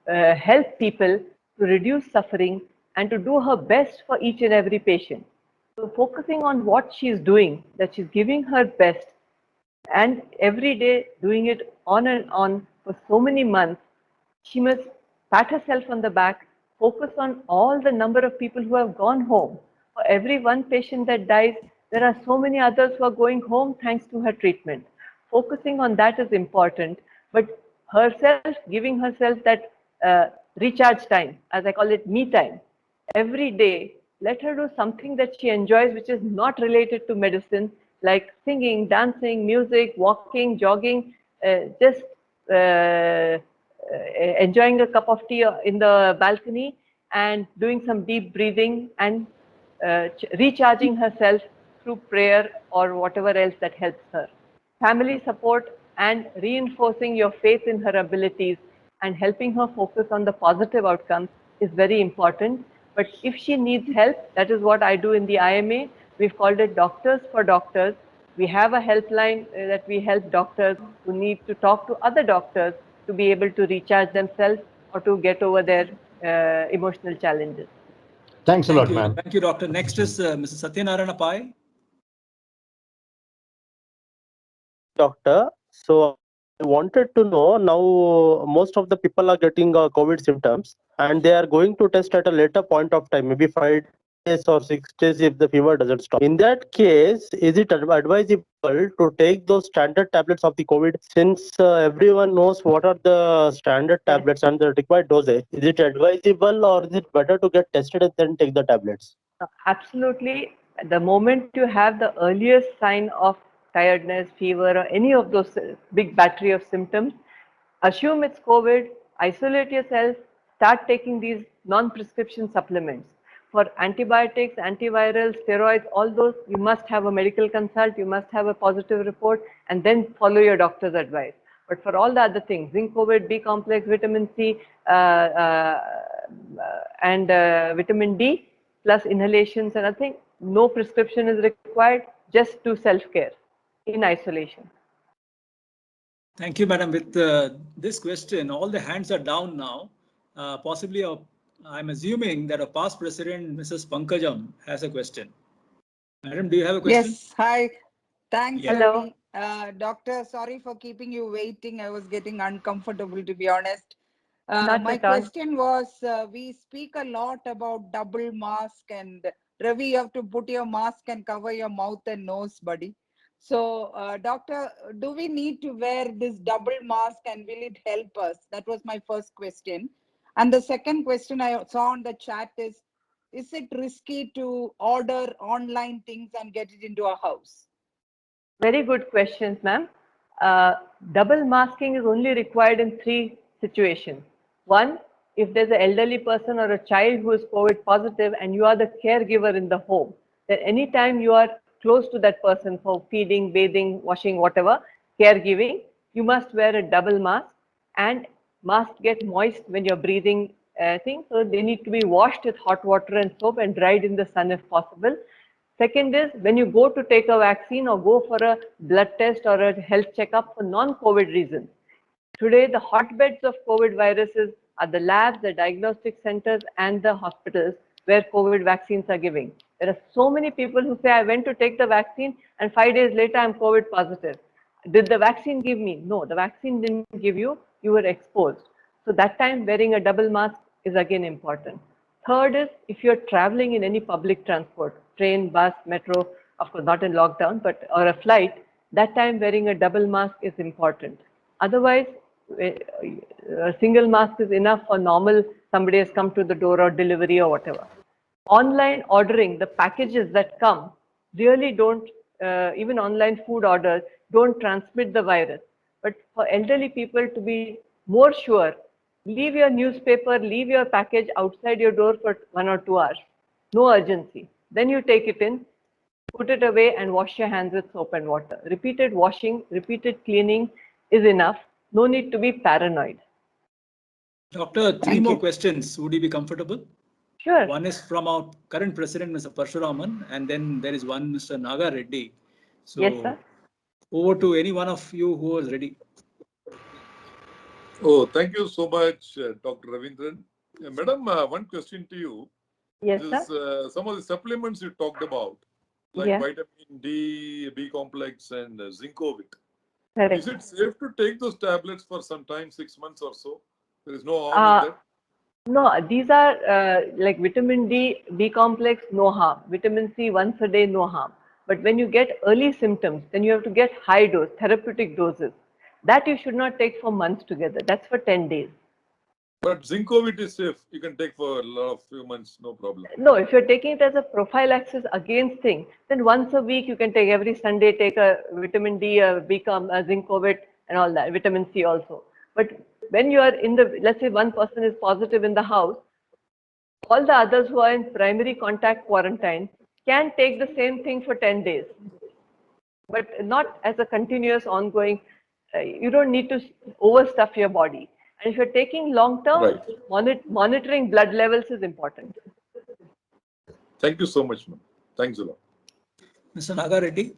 C: help people to reduce suffering and to do her best for each and every patient. So focusing on what she's doing, that she's giving her best, and every day doing it on and on for so many months, she must pat herself on the back, focus on all the number of people who have gone home. For every one patient that dies, there are so many others who are going home thanks to her treatment. Focusing on that is important, but herself, giving herself that recharge time, as I call it, me time, every day, let her do something that she enjoys which is not related to medicine, like singing, dancing, music, walking, jogging, just enjoying a cup of tea in the balcony and doing some deep breathing and recharging herself through prayer or whatever else that helps her. Family support and reinforcing your faith in her abilities and helping her focus on the positive outcomes is very important. But if she needs help, that is what I do in the IMA. We've called it Doctors for Doctors. We have a helpline that we help doctors who need to talk to other doctors to be able to recharge themselves or to get over their emotional challenges.
K: Thanks a lot, ma'am.
E: Thank you, Doctor. Next is Mrs. Satyanarayana Pai.
L: Doctor, so I wanted to know, now most of the people are getting COVID symptoms and they are going to test at a later point of time, maybe 5 days or 6 days if the fever doesn't stop. In that case, is it advisable to take those standard tablets of the COVID, since everyone knows what are the standard tablets and the required dosage? Is it advisable or is it better to get tested and then take the tablets?
C: Absolutely. The moment you have the earliest sign of tiredness, fever, or any of those big battery of symptoms, assume it's COVID, isolate yourself, start taking these non-prescription supplements. For antibiotics, antivirals, steroids, all those, you must have a medical consult, you must have a positive report, and then follow your doctor's advice. But for all the other things, zinc COVID, B complex, vitamin C, and vitamin D, plus inhalations and nothing, no prescription is required, just do self-care in isolation.
E: Thank you, madam. With this question, all the hands are down now. Possibly, I'm assuming that a past president, Mrs. Pankajam, has a question. Madam, do you have a question?
M: Yes, hi. Thanks,
E: Yeah.
C: Hello.
M: Ravi. Doctor, sorry for keeping you waiting. I was getting uncomfortable, to be honest.
C: Not
M: My
C: at all.
M: question was, we speak a lot about double mask, and Ravi, you have to put your mask and cover your mouth and nose, buddy. So, doctor, do we need to wear this double mask and will it help us? That was my first question. And the second question I saw on the chat is it risky to order online things and get it into our house?
C: Very good questions, ma'am. Double masking is only required in 3 situations. One, if there's an elderly person or a child who is COVID positive and you are the caregiver in the home, then anytime you are close to that person for feeding, bathing, washing, whatever, caregiving, you must wear a double mask, and masks get moist when you're breathing thing, so they need to be washed with hot water and soap and dried in the sun if possible. Second is, when you go to take a vaccine or go for a blood test or a health checkup for non-COVID reasons, today the hotbeds of COVID viruses are the labs, the diagnostic centers, and the hospitals where COVID vaccines are giving. There are so many people who say, I went to take the vaccine and 5 days later I'm COVID positive. Did the vaccine give me? No, the vaccine didn't give you, you were exposed. So that time wearing a double mask is again important. Third is, if you're traveling in any public transport, train, bus, metro, of course not in lockdown, but or a flight, that time wearing a double mask is important. Otherwise, a single mask is enough for normal, somebody has come to the door or delivery or whatever. Online ordering, the packages that come really don't, even online food orders, don't transmit the virus. But for elderly people to be more sure, leave your newspaper, leave your package outside your door for 1 or 2 hours. No urgency. Then you take it in, put it away and wash your hands with soap and water. Repeated washing, repeated cleaning is enough. No need to be paranoid.
E: Doctor, 3 more questions. Would you be comfortable?
C: Sure.
E: One is from our current president, Mr. Parshuraman, and then there is one, Mr. Naga Reddy. So,
C: yes, sir.
E: Over to any one of you who is ready.
B: Oh, thank you so much, Dr. Ravindran. Madam, one question to you.
C: Yes,
B: This,
C: sir.
B: some of the supplements you talked about, like
C: Yeah.
B: vitamin D, B complex, and Zincovit.
C: Correct.
B: Is it safe to take those tablets for some time, 6 months or so? There is no harm in that.
C: No, these are like vitamin D, B complex, no harm. Vitamin C once a day, no harm. But when you get early symptoms, then you have to get high dose, therapeutic doses. That you should not take for months together. That's for 10 days.
B: But Zincovit is safe. You can take for a few months, no problem.
C: No, if you're taking it as a prophylaxis against thing, then once a week you can take every Sunday, take a vitamin D, a Zincovit and all that, vitamin C also. But when you are in the, let's say one person is positive in the house, all the others who are in primary contact quarantine can take the same thing for 10 days, but not as a continuous ongoing. You don't need to overstuff your body. And if you're taking long term,
B: Right.
C: monitoring blood levels is important.
B: Thank you so much, ma'am. Thanks a lot.
E: Mr. Naga Reddy.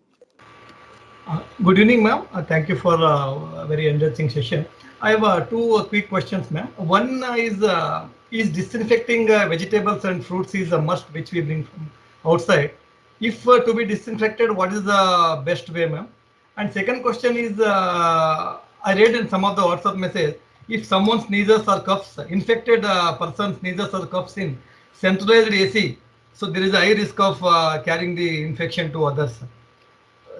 N: Good evening, ma'am. Thank you for a very enriching session. I have two quick questions, ma'am. One is disinfecting vegetables and fruits is a must which we bring from outside. If to be disinfected, what is the best way, ma'am? And second question is, I read in some of the WhatsApp message, if someone sneezes or coughs, infected person sneezes or coughs in centralized AC, so there is a high risk of carrying the infection to others.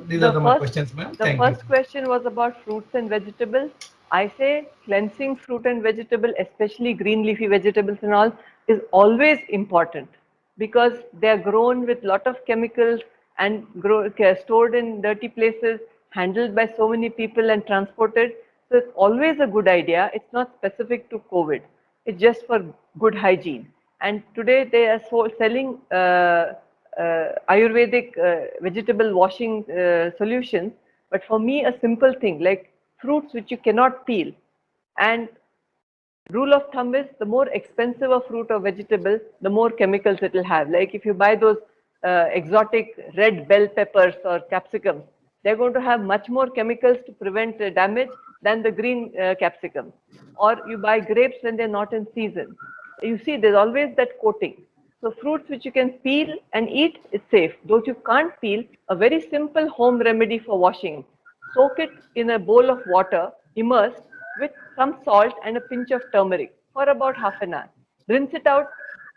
N: These are my questions, ma'am.
C: The first question was about fruits and vegetables. I say cleansing fruit and vegetable, especially green leafy vegetables and all, is always important because they are grown with lot of chemicals and stored in dirty places, handled by so many people and transported. So it's always a good idea. It's not specific to COVID. It's just for good hygiene. And today they are selling Ayurvedic vegetable washing solutions. But for me, a simple thing like fruits which you cannot peel. And rule of thumb is the more expensive a fruit or vegetable, the more chemicals it will have. Like if you buy those exotic red bell peppers or capsicums, they're going to have much more chemicals to prevent damage than the green capsicum. Or you buy grapes when they're not in season. You see, there's always that coating. So fruits which you can peel and eat is safe. Those you can't peel, a very simple home remedy for washing. Soak it in a bowl of water, immersed, with some salt and a pinch of turmeric for about half an hour. Rinse it out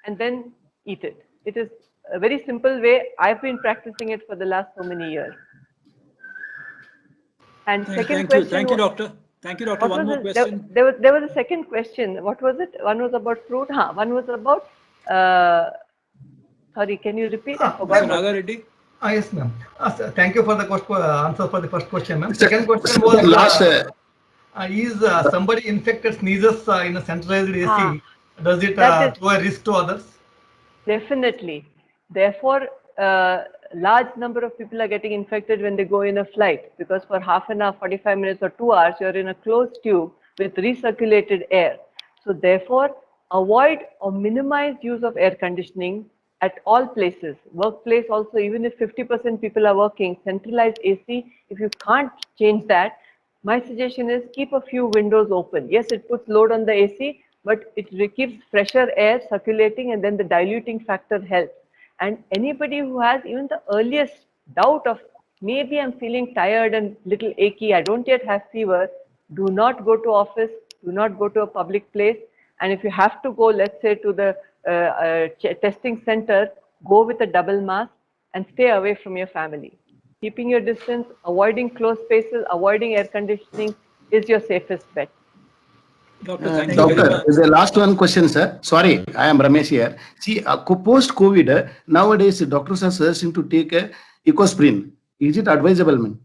C: and then eat it. It is a very simple way. I've been practicing it for the last so many years. And second question.
E: Thank you, doctor. Thank you, doctor. One more question.
C: There was a second question. What was it? One was about fruit. One was about. Sorry, can you repeat? I forgot.
E: Naga Reddy.
N: Yes, ma'am. Thank you for the answer for the first question, ma'am. Second question was
F: last.
N: Is somebody infected sneezes in a centralized AC? Does it throw a risk to others?
C: Definitely. Therefore, large number of people are getting infected when they go in a flight because for half an hour, 45 minutes or 2 hours, you're in a closed tube with recirculated air. So therefore, avoid or minimize use of air conditioning at all places. Workplace also, even if 50% people are working, centralized AC, if you can't change that, my suggestion is keep a few windows open. Yes, it puts load on the AC, but it keeps fresher air circulating and then the diluting factor helps. And anybody who has even the earliest doubt of maybe I'm feeling tired and little achy, I don't yet have fever, do not go to office, do not go to a public place. And if you have to go, let's say to the testing center, go with a double mask and stay away from your family. Keeping your distance, avoiding closed spaces, avoiding air conditioning is your safest bet.
E: Doctor, thank you
F: Doctor,
E: very much.
F: the last one question, sir. Sorry, I am Ramesh here. See, post-COVID, nowadays doctors are suggesting to take Ecosprin. Is it advisable, ma'am?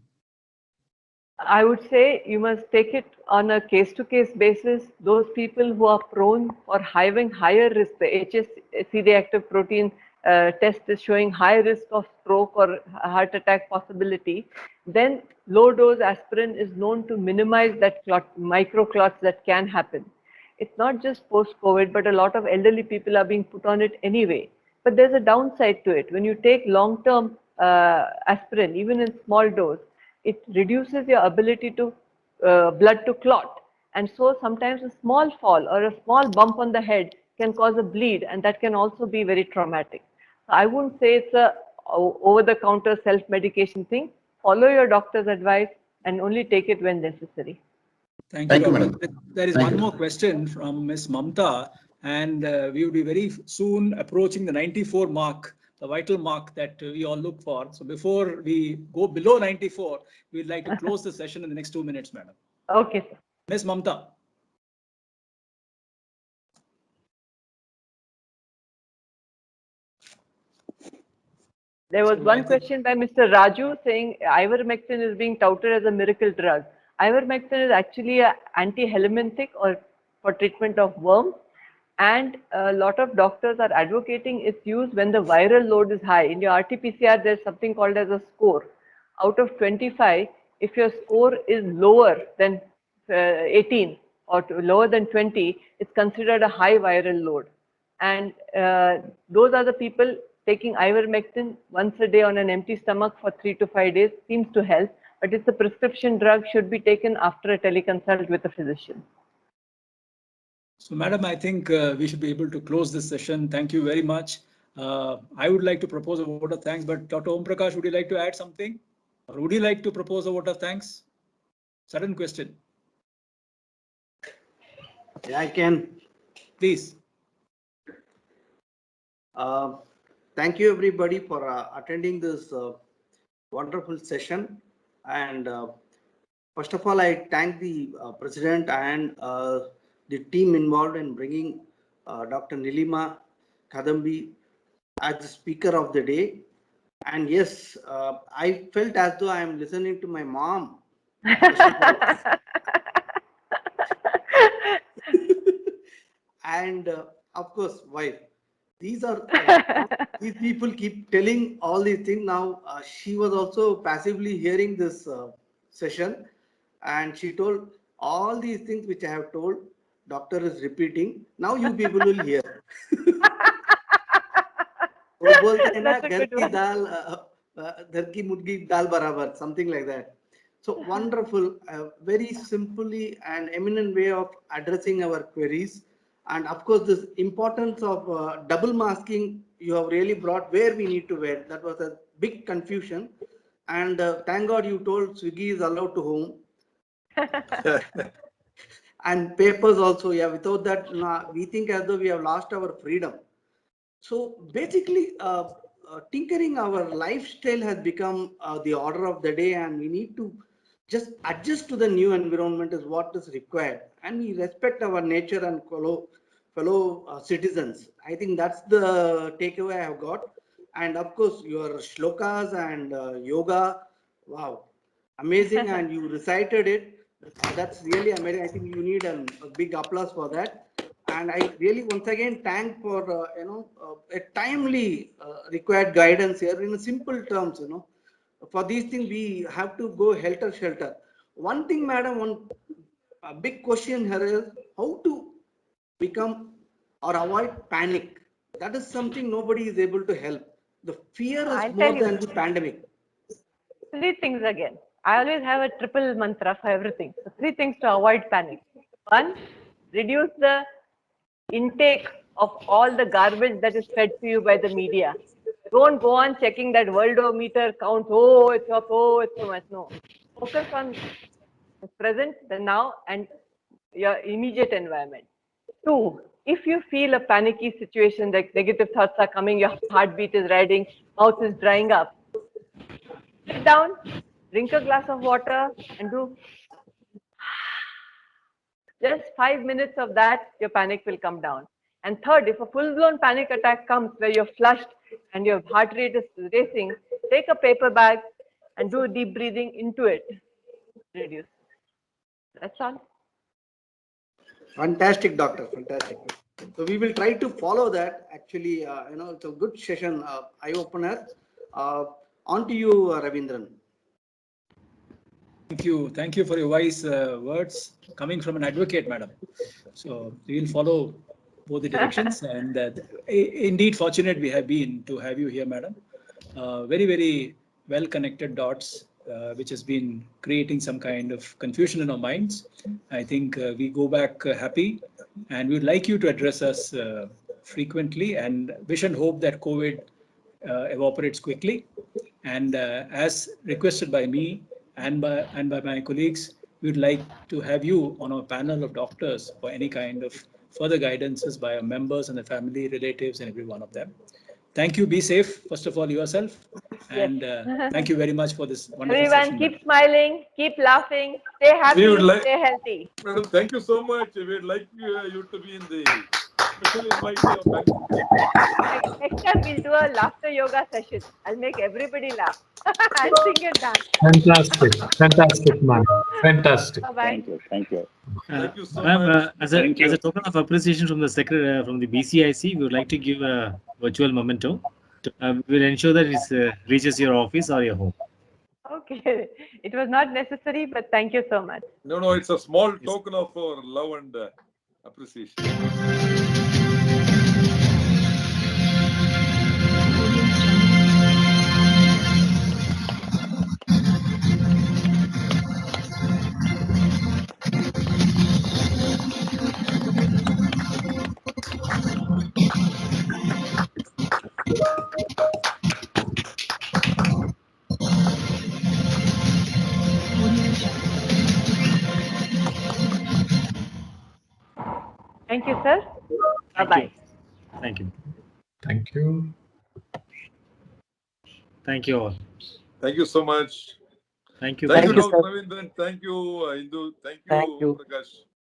C: I would say you must take it on a case-to-case basis. Those people who are prone or having higher risk, the HSC reactive protein test is showing high risk of stroke or heart attack possibility, then low-dose aspirin is known to minimize that microclots that can happen. It's not just post-COVID, but a lot of elderly people are being put on it anyway. But there's a downside to it. When you take long-term aspirin, even in small dose, it reduces your ability to blood to clot. And so sometimes a small fall or a small bump on the head can cause a bleed, and that can also be very traumatic. So I wouldn't say it's a over-the-counter self-medication thing. Follow your doctor's advice and only take it when necessary.
E: Thank you, Doctor.
F: madam.
E: There is
F: Thank
E: one
F: you.
E: more question from Ms. Mamta, and we will be very soon approaching the 94 mark, the vital mark that we all look for. So before we go below 94, we'd like to close the session in the next 2 minutes, madam.
C: Okay, sir.
E: Ms. Mamta.
C: There was
E: So
C: one question by Mr. Raju saying ivermectin is being touted as a miracle drug. Ivermectin is actually an anti-helminthic or for treatment of worms, and a lot of doctors are advocating its use when the viral load is high. In your RT-PCR, there's something called as a score. Out of 25, if your score is lower than 18 or lower than 20, it's considered a high viral load. And those are the people taking ivermectin once a day on an empty stomach for 3 to 5 days seems to help, but it's a prescription drug, should be taken after a teleconsult with a physician.
E: So, madam, I think we should be able to close this session. Thank you very much. I would like to propose a vote of thanks, but Dr. Om Prakash, would you like to add something? Or would you like to propose a vote of thanks? Sudden question.
I: Yeah, I can.
E: Please.
I: Thank you everybody for attending this wonderful session. And first of all, I thank the President and the team involved in bringing Dr. Nilima Kadambi as the speaker of the day. And yes, I felt as though I am listening to my mom. And of course, wife. These are these people keep telling all these things. Now she was also passively hearing this session, and she told all these things which I have told. Doctor is repeating. Now you people will hear.
C: That's a good one.
I: Dhar ki murgi dal barabar, something like that. So wonderful, very simply and eminent way of addressing our queries. And of course, this importance of double masking, you have really brought where we need to wear. That was a big confusion. And thank God you told Swiggy is allowed to home. And papers also, yeah, without that, we think as though we have lost our freedom. So basically, tinkering our lifestyle has become the order of the day, and we need to just adjust to the new environment is what is required. And we respect our nature and fellow citizens. I think that's the takeaway I have got. And of course, your shlokas and yoga, wow, amazing. And you recited it. That's really amazing. I think you need a big applause for that. And I really once again thank for a timely required guidance here in simple terms. For these things we have to go helter skelter. One thing, madam, one big question here is how to become or avoid panic. That is something nobody is able to help. The fear is more than the pandemic.
C: 3 things again. I always have a triple mantra for everything. So 3 things to avoid panic. 1, reduce the intake of all the garbage that is fed to you by the media. Don't go on checking that worldometer count. Oh, it's up. Oh, it's so much. No. Focus on the present, the now, and your immediate environment. 2, if you feel a panicky situation, like negative thoughts are coming, your heartbeat is riding, mouth is drying up, sit down, drink a glass of water, and do just 5 minutes of that, your panic will come down. And 3rd, if a full-blown panic attack comes where you're flushed and your heart rate is racing, take a paper bag and do deep breathing into it. Reduce. That's all.
I: Fantastic, doctor. Fantastic. So we will try to follow that. Actually, it's a good session, eye opener. On to you, Ravindran.
E: Thank you for your wise words coming from an advocate, madam. So we will follow both the directions, and indeed fortunate we have been to have you here, madam. Very, very well connected dots, which has been creating some kind of confusion in our minds. I think we go back happy, and we'd like you to address us frequently, and wish and hope that COVID evaporates quickly. And as requested by me and by my colleagues, we'd like to have you on our panel of doctors for any kind of further guidances by our members and the family, relatives, and every one of them. Thank you. Be safe, first of all, yourself. And thank you very much for this wonderful
C: Everyone,
E: session.
C: keep smiling, keep laughing, stay happy, stay healthy.
B: Madam, thank you so much. We'd like you to be in the special invite of Bangalore.
C: Next time we'll do a laughter yoga session. I'll make everybody laugh and sing and dance.
J: Fantastic. Fantastic, man. Fantastic.
C: Bye-bye.
O: Thank you. Thank you.
B: Thank you so
A: Ma'am,
B: much.
A: as a token of appreciation from the secretary from the BCIC, we would like to give a virtual memento. We will ensure that it reaches your office or your home.
C: Okay, it was not necessary, but thank you so much.
B: No, it's a small token of our love and appreciation.
C: Thank you, sir. Bye-bye.
A: Thank you.
J: Thank you.
A: Thank you all.
B: Thank you so much.
A: Thank you.
B: Thank you,
L: you,
B: Dr.
L: sir.
B: Ravindran. Thank you, Indu. Thank
L: Thank
B: you,
L: you.
B: Prakash.